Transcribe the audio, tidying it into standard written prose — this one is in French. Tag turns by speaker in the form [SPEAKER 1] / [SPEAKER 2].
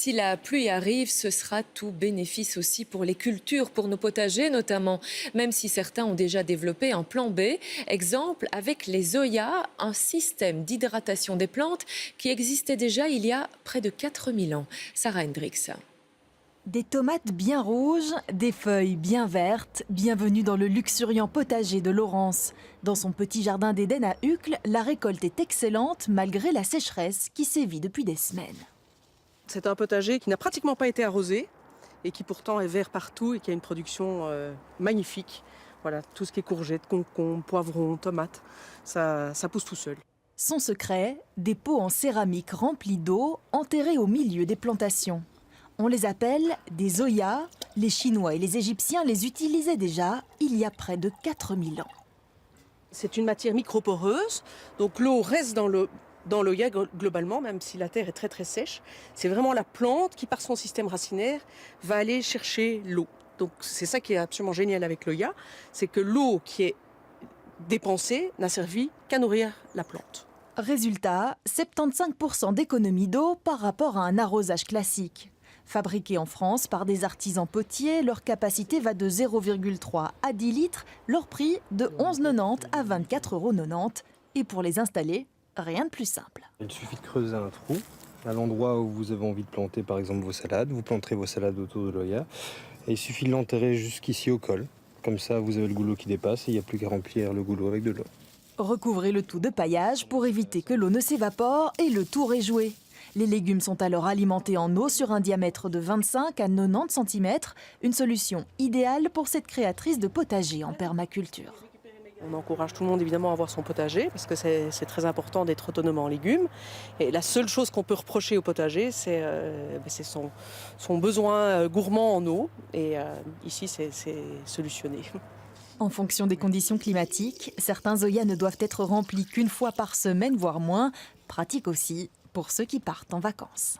[SPEAKER 1] Si la pluie arrive, ce sera tout bénéfice aussi pour les cultures, pour nos potagers notamment, même si certains ont déjà développé un plan B. Exemple avec les Zoya, un système d'hydratation des plantes qui existait déjà il y a près de 4000 ans. Sarah Hendricks.
[SPEAKER 2] Des tomates bien rouges, des feuilles bien vertes, bienvenue dans le luxuriant potager de Laurence. Dans son petit jardin d'Éden à Uccle, la récolte est excellente malgré la sécheresse qui sévit depuis des semaines.
[SPEAKER 3] C'est un potager qui n'a pratiquement pas été arrosé et qui pourtant est vert partout et qui a une production magnifique. Voilà, tout ce qui est courgettes, concombres, poivrons, tomates, ça pousse tout seul.
[SPEAKER 2] Son secret, des pots en céramique remplis d'eau enterrés au milieu des plantations. On les appelle des Zoya. Les Chinois et les Égyptiens les utilisaient déjà il y a près de 4000 ans.
[SPEAKER 3] C'est une matière microporeuse, donc l'eau reste dans l'Oya globalement, même si la terre est très très sèche. C'est vraiment la plante qui, par son système racinaire, va aller chercher l'eau. Donc c'est ça qui est absolument génial avec l'Oya, c'est que l'eau qui est dépensée n'a servi qu'à nourrir la plante.
[SPEAKER 2] Résultat, 75% d'économie d'eau par rapport à un arrosage classique. Fabriqués en France par des artisans potiers, leur capacité va de 0,3 à 10 litres, leur prix de 11,90 à 24,90 €. Et pour les installer, rien de plus simple.
[SPEAKER 4] Il suffit de creuser un trou à l'endroit où vous avez envie de planter par exemple vos salades. Vous planterez vos salades autour de l'Oya. Et il suffit de l'enterrer jusqu'ici au col. Comme ça, vous avez le goulot qui dépasse et il n'y a plus qu'à remplir le goulot avec de l'eau.
[SPEAKER 2] Recouvrez le tout de paillage pour éviter que l'eau ne s'évapore et le tour est joué. Les légumes sont alors alimentés en eau sur un diamètre de 25 à 90 cm, une solution idéale pour cette créatrice de potager en permaculture.
[SPEAKER 3] On encourage tout le monde évidemment à avoir son potager parce que c'est très important d'être autonome en légumes. Et la seule chose qu'on peut reprocher au potager, c'est son besoin gourmand en eau. Et ici, c'est solutionné.
[SPEAKER 2] En fonction des conditions climatiques, certains Zoya ne doivent être remplis qu'une fois par semaine, voire moins. Pratique aussi pour ceux qui partent en vacances.